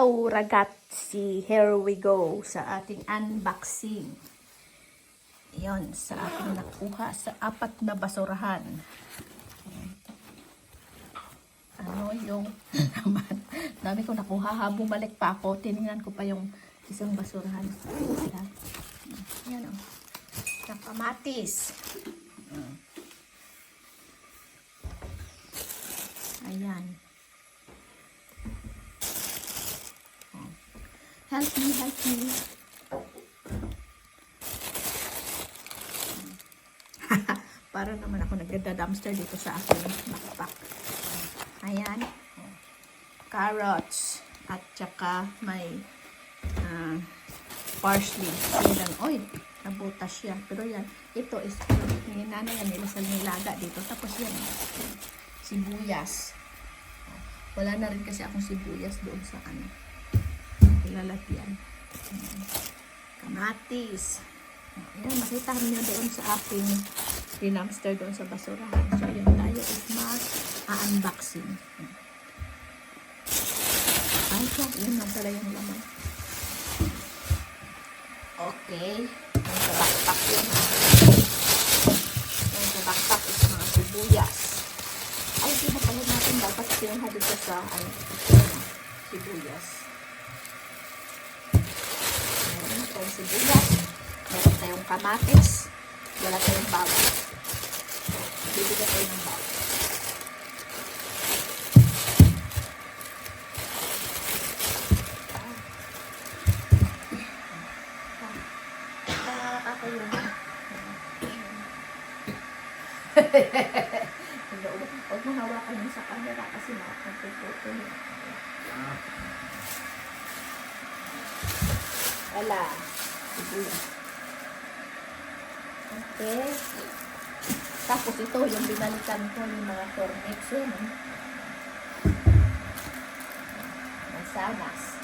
Hello ragazzi, here we go sa ating unboxing. Yon, sa ating nakuha sa 4 na basurahan. Ano yung naman, dami ko nakuha habang balik pa ako. Tinignan ko pa yung isang basurahan. Yan o, ng kamatis. Ayan. Help me, help me. Para naman ako nagda-dumpster dito sa aking backpack. Ayan. Carrots. At saka may parsley. Ayan. Oy, nabutas yan. Pero yan, ito is nanay yan nila sa nilaga dito. Tapos yan, sibuyas. Wala na rin kasi akong sibuyas doon sa ano. Lalagyan. Kamatis. Ayan, makita niyo doon sa aking dumpster doon sa basurahan. So, yun tayo is mag-unboxing. Ay, yun lang pala yung laman. Okay. Yung sa backpack yun. Yung sa backpack is mga sibuyas. Ay, di na pala natin dapat pinuha dito sa sibuyas. Tayong sibuyas, meron tayong kamatis, wala tayong bawang. Bibigyan tayo ng bawang. Ako yun. Huwag mo hawakan yun sa camera kasi makapagpupoto yun. Wala. Okay. Tapos ito, yung binalikan ko yung mga turnips yun. Mansanas.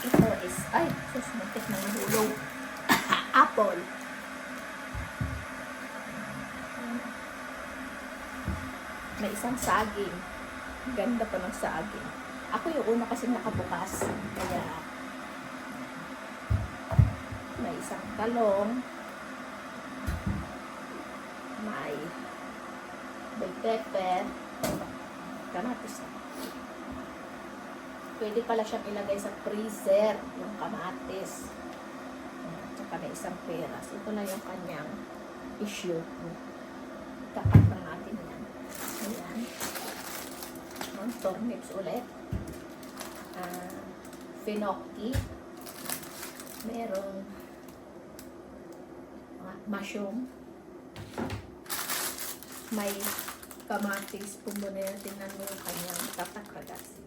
Ito is, ay, sus, muntik na nahulog. Apple. May isang saging. Ganda pa ng saging. Ako yung una kasi nakabukas. Kaya, may isang talong, may bell pepper, kamatis. Pwede pala siyang ilagay sa freezer, yung kamatis. Tsaka may isang peras. Ito na yung kanyang issue. Tapat lang natin yan. Ayan. Turnips ulit. Finocchi. Merong mushroom, may kamatis, pumbunera, tingnan mo yung kanyang tatak ragazzi.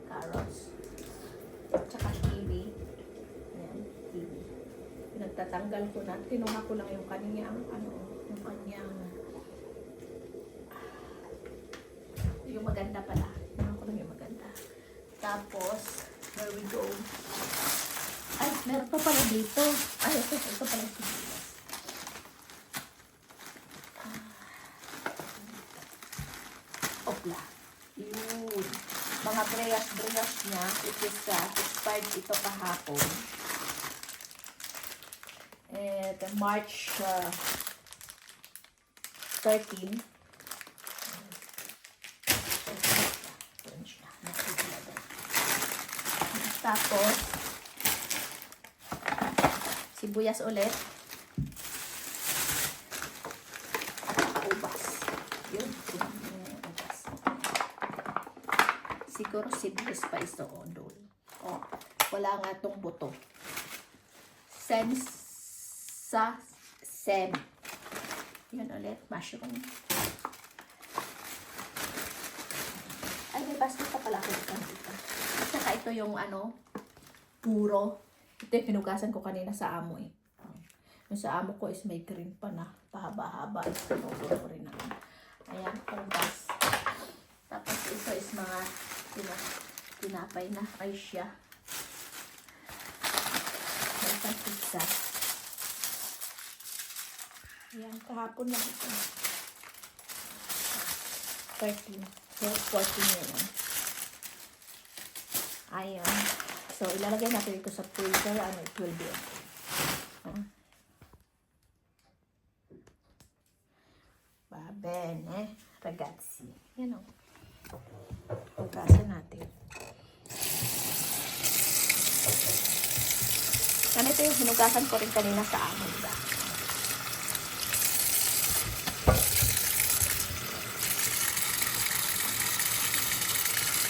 Carrots, tsaka kiwi. Ayan, kiwi. Pinagtatanggal ko na, kinuha ko lang yung kanyang, yung kanyang, yung maganda pala. Kinuha ko lang yung maganda. Tapos, there we go. Ay, meron pa pala dito. Ay, ito pala sibuyas. Opla. Yun. Mga breyas niya. It is expired ito kahapon. And March 13. Tapos, sibuyas ulit. Ubas. Yun. Ubas. Siguro sibuyas pa ito. Doon. Oh, wala nga itong buto. Sem. Yun ulit. Mushroom. Ay, may basket pa pala ako dito. Saka ito yung puro. Ito yung pinugasan ko kanina sa amo eh. Yung sa amo ko is may green pa na. Pahaba-haba. Pinupuro ko rin naman. Ayan, panggas. Tapos ito is mga tinapay na Aisha. May isang pizza. Ayan, kahapon na ito. 13. 12, 14 yun. Ayan. So, ilalagay natin ito sa freezer. Ano, it will be okay. Va bene, ragazzi. Yan o. Hugasan natin. Ganito yung hinugasan ko rin kanina sa amo, diba?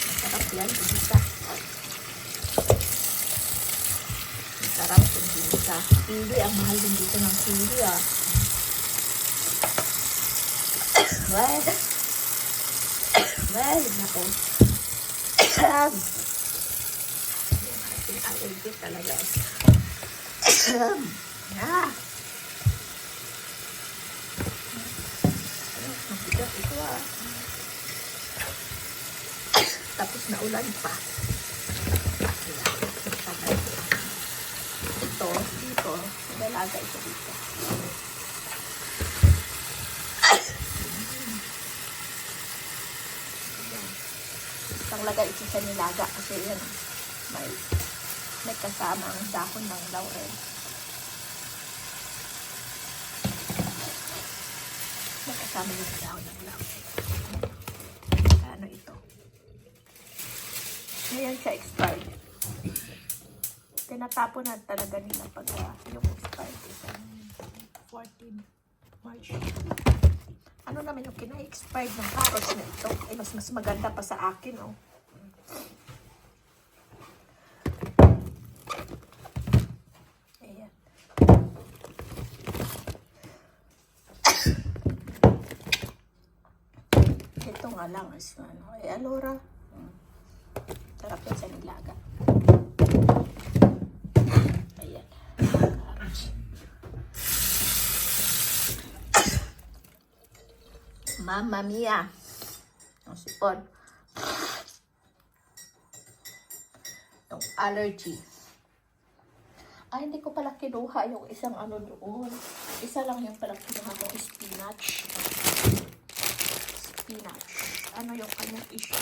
Masarap yan, isa. Masarap yung isa. Hindi, ang mahal din dito ng sili, ah. Well, nako. Yung ating allergy talaga. Mabigat ito, ah. Tapos naulan pa. Ito, dito. Dalaga ito dito. Isang lagay ito sa nilaga kasi yan may kasama ang dahon ng laurel. May kasama yung dahon ng laurel. Ano ito? Ngayon siya expired. Tinatapon na talaga nila pag yung expired is 14 March. Ano naman yung kina-expired ng carrots na ito? Ay, mas maganda pa sa akin, oh. Ayan. Ito nga lang is, ano, ay, alora. Sarap yan sa nilaga. Ayan. Carrots. Mamma mia. Ang sipon. Yung allergy. Ay, hindi ko pala kinuha yung isang ano doon. Isa lang yung pala kinuha ko, spinach. Spinach. Ano yung kanyang issue?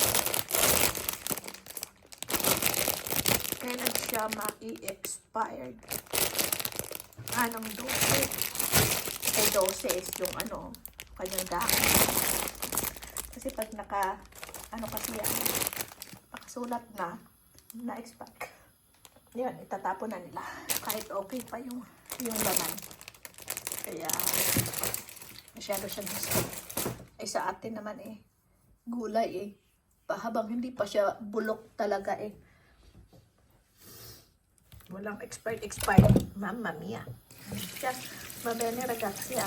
Kailan siya ma-i-expired? Anong 12? Ay, 12 is yung ano, kanyang dahon. Kasi pag ano kasi yan, nakasulat na expect. Yan, itatapon na nila. Kahit okay pa yung laman. Kaya, masyado siya gusto. Ay, sa atin naman gulay habang hindi pa siya bulok talaga walang expired. Mamma mia. Siya, mabene ragazzi,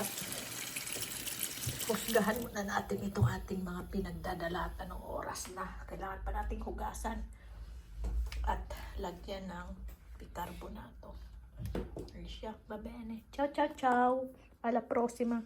husgahan muna natin itong ating mga pinagdadalatan ng oras na. Kailangan pa nating hugasan at lagyan ng bicarbonato. Ay siya, va bene. Ciao, ciao, ciao. Alla prossima.